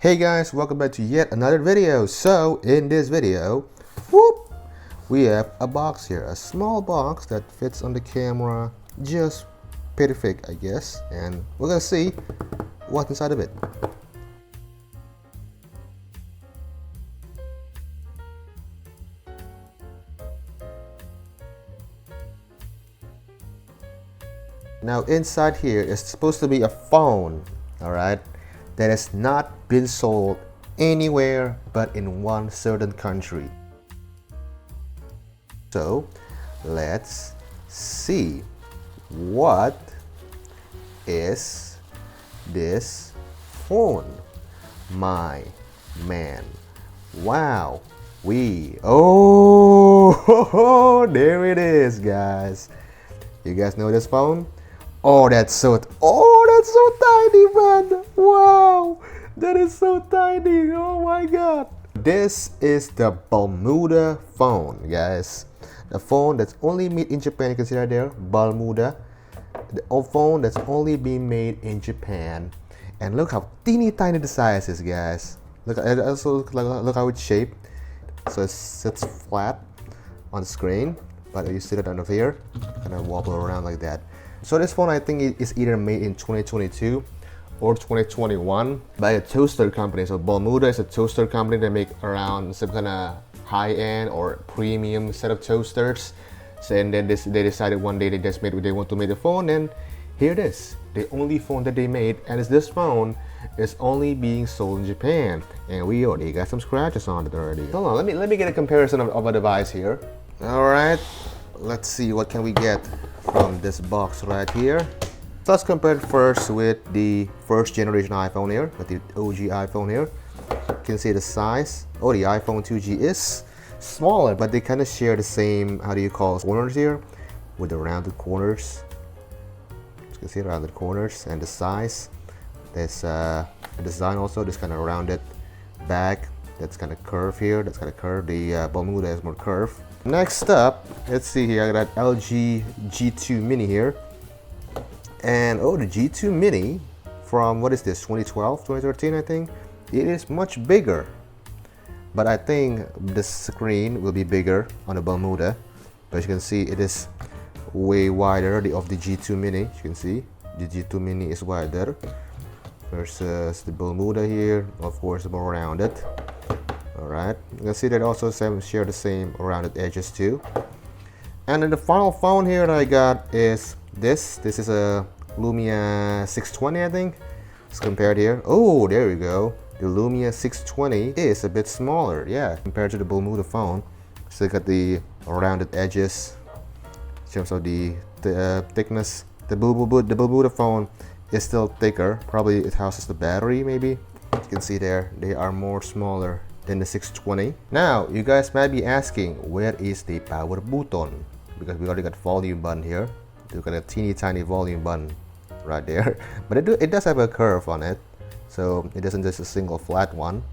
Hey guys, welcome back to yet another video. So in this video, whoop, we have a box here, a small box that fits on the camera, just perfect I guess, and we're gonna see what's inside of it. Now inside here is supposed to be a phone, alright, that has not been sold anywhere but in one certain country. So let's see, what is this phone, my man? Wow, there it is, guys. You guys know this phone? That's so tiny, man. Wow, that is so tiny. Oh my god. This is the Balmuda phone, guys. The phone that's only made in Japan. You can see right there, Balmuda. The phone that's only being made in Japan. And look how teeny tiny the size is, guys. Look how it's shaped. So it sits flat on the screen, but you sit it under here, kind of wobble around like that. So this phone, I think, is either made in 2022 or 2021 by a toaster company. So Balmuda is a toaster company. They make around some kind of high-end or premium set of toasters. So, and then they decided one day they want to make a phone, and here it is, the only phone that they made. And this phone is only being sold in Japan, and we already got some scratches on it already. Hold on, let me get a comparison of a device here. All right, let's see what can we get from this box right here. So let's compare it first with the first generation iPhone here, with the OG iPhone here. You can see the size. Oh, the iPhone 2G is smaller, but they kind of share the same, how do you call it, corners here, with the rounded corners. You can see rounded corners and the size. There's the design also, this kind of rounded back. That's kind of curved here. That's kind of curved. The Balmuda is more curved. Next up, let's see here. I got LG G2 Mini here, and the G2 Mini from, what is this, 2012, 2013, I think. It is much bigger, but I think the screen will be bigger on the Balmuda. But you can see it is way wider of the G2 Mini. You can see the G2 Mini is wider versus the Balmuda here, of course, more rounded. Alright, you can see that also share the same rounded edges too. And then the final phone here that I got is this. This is a Lumia 620, I think. Let's compare it here. Oh, there we go. The Lumia 620 is a bit smaller, yeah, compared to the Balmuda phone. So you got the rounded edges in terms of the thickness. The Balmuda phone is still thicker. Probably it houses the battery, maybe. You can see there, they are more smaller than the 620. Now, you guys might be asking, where is the power button? Because we already got volume button here. We've got a teeny tiny volume button right there. But it does have a curve on it, so it isn't just a single flat one.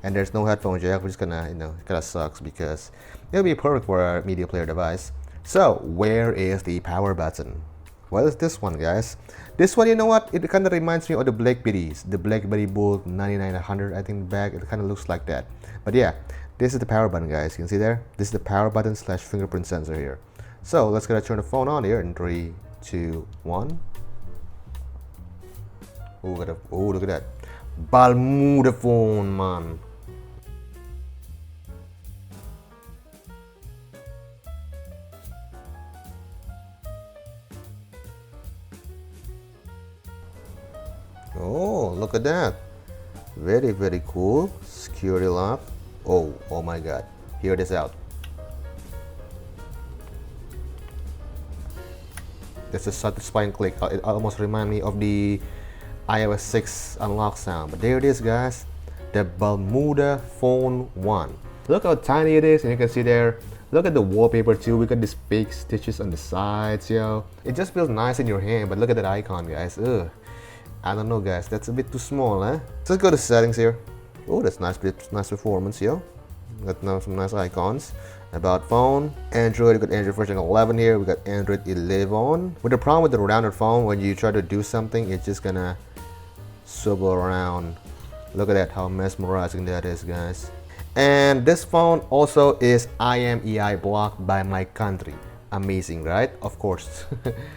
And there's no headphone jack, which is kinda sucks, because it'll be perfect for a media player device. So where is the power button? Well, it's this one, guys. This one, you know what? It kind of reminds me of the BlackBerries, the BlackBerry Bold 9900. I think back, it kind of looks like that. But yeah, this is the power button, guys. You can see there. This is the power button / fingerprint sensor here. So let's go turn the phone on here in 3, 2, 1. Look at that, Balmuda phone, man. Oh, look at that. Very, very cool. Security lock. Oh my god. Hear this out. This is satisfying click. It almost reminds me of the iOS 6 unlock sound. But there it is, guys. The Balmuda Phone 1. Look how tiny it is, and you can see there. Look at the wallpaper too. We got these fake stitches on the sides, yo. It just feels nice in your hand, but look at that icon, guys. Ugh. I don't know, guys, that's a bit too small, eh? So let's go to settings here. Oh, that's nice performance, yo. Got now some nice icons. About phone, Android, we got Android version 11 here. We got Android 11. With the problem with the rounded phone, when you try to do something, it's just gonna swivel around Look at that, how mesmerizing that is, guys. And this phone also is IMEI blocked by my country. Amazing, right? Of course.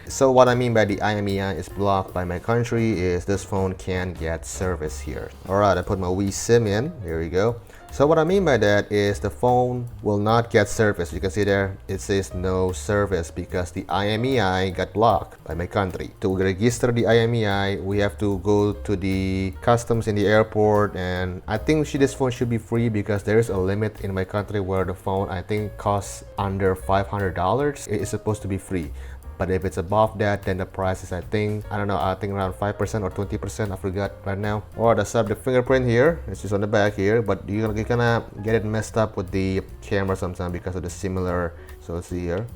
So what I mean by the IMEI is blocked by my country is this phone can't get service here. Alright, I put my Wii SIM in. There you go. So what I mean by that is the phone will not get service. You can see there it says no service because the IMEI got blocked by my country. To register the IMEI, we have to go to the customs in the airport, and I think this phone should be free because there is a limit in my country where the phone I think costs under $500. It is supposed to be free. But if it's above that, then the price is, I think around 5% or 20. I forgot right now. Or the sub, the fingerprint here, it's just on the back here, but you're gonna get it messed up with the camera sometimes because of the similar. So let's see here.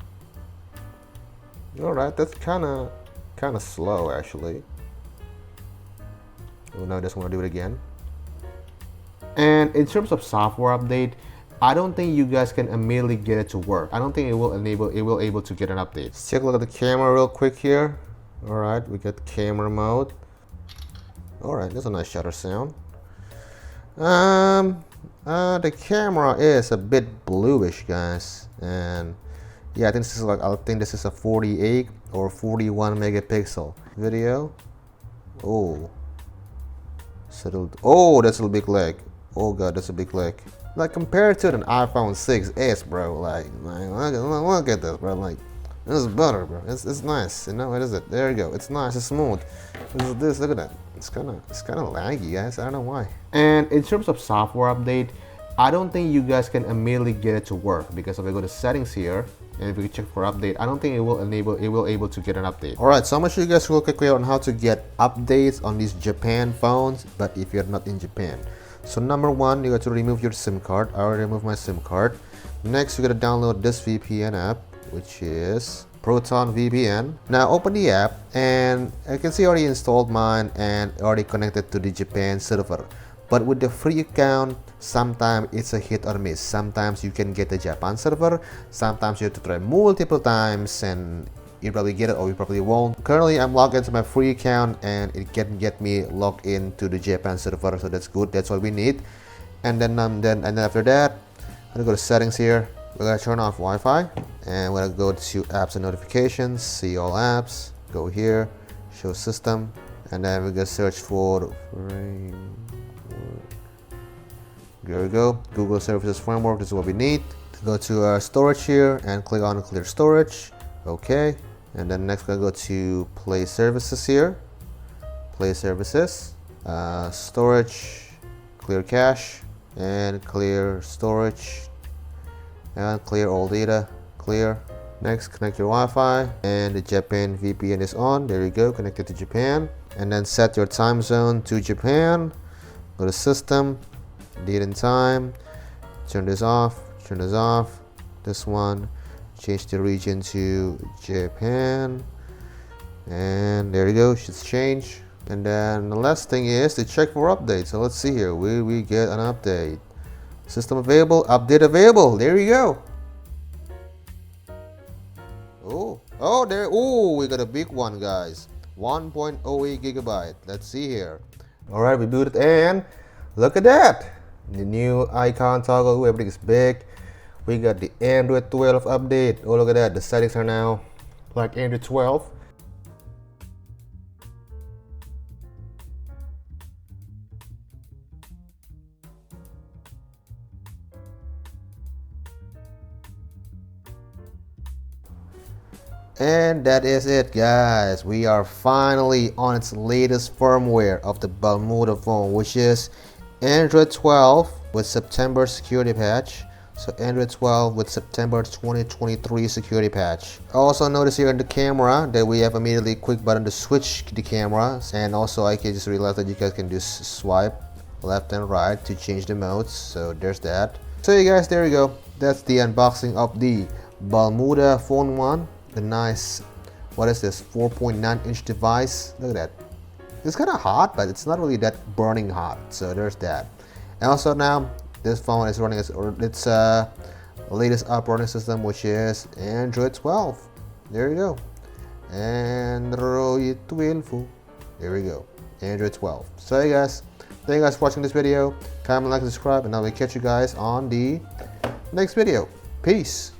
Alright, that's kinda slow actually. Oh, now I just want to do it again. And in terms of software update, I don't think you guys can immediately get it to work. I don't think it will able to get an update. Let's take a look at the camera real quick here. Alright, we got camera mode. Alright, that's a nice shutter sound. The camera is a bit bluish, guys. And yeah, I think this is a 48 or 41 megapixel video. Oh. Oh, that's a big leg. Oh god, that's a big leg. Like compared to an iPhone 6s, bro, like look at this, bro, like this is better, bro. It's nice, you know. What is it? There you go. It's nice, it's smooth. This look at that. It's kind of laggy, guys. I don't know why. And in terms of software update, I don't think you guys can immediately get it to work because if I go to settings here and if we check for update, I don't think it will able to get an update. All right, so I'm gonna show you guys real quickly on how to get updates on these Japan phones, but if you're not in Japan. So number one, you got to remove your SIM card. I already removed my SIM card. Next, you got to download this VPN app, which is Proton VPN. Now open the app, and I can see I already installed mine and already connected to the Japan server. But with the free account, sometimes it's a hit or miss. Sometimes you can get the Japan server. Sometimes you have to try multiple times, and you probably get it or you probably won't. Currently I'm logged into my free account and it can get me logged into the Japan server, so that's good. That's what we need. And then after that, I'm gonna go to settings here. We're gonna turn off Wi-Fi and we're gonna go to apps and notifications, see all apps, go here, show system, and then we're gonna search for there we go, Google Services Framework. This is what we need. Go to storage here and click on clear storage. Okay, and then next we're gonna go to play services here, play services, storage, clear cache, and clear storage, and clear all data, clear. Next, connect your Wi-Fi, and the Japan VPN is on. There you go, connected to Japan. And then set your time zone to Japan. Go to system, date and time, turn this off, this one, change the region to Japan, and there you go, should change. And then the last thing is to check for updates. So let's see here, we get an update. System available, update available. There you go. Oh there, we got a big one, guys. 1.08 gigabyte. Let's see here. All right, we booted, and look at that, the new icon toggle, everything is big. We got the Android 12 update. Oh, look at that. The settings are now like Android 12. And that is it, guys. We are finally on its latest firmware of the Balmuda phone, which is Android 12 with September security patch. So Android 12 with September 2023 security patch. Also notice here in the camera that we have immediately quick button to switch the camera, and also I can just realize that you guys can just swipe left and right to change the modes. So there's that. So you guys, there you go. That's the unboxing of the Balmuda Phone 1. The nice, what is this, 4.9-inch device. Look at that. It's kind of hot, but it's not really that burning hot. So there's that. And also now, this phone is running its latest operating system, which is Android 12. There you go. Android 12. There we go. Android 12. So hey guys, Thank you guys for watching this video. Comment, like, and subscribe, and I will catch you guys on the next video. Peace.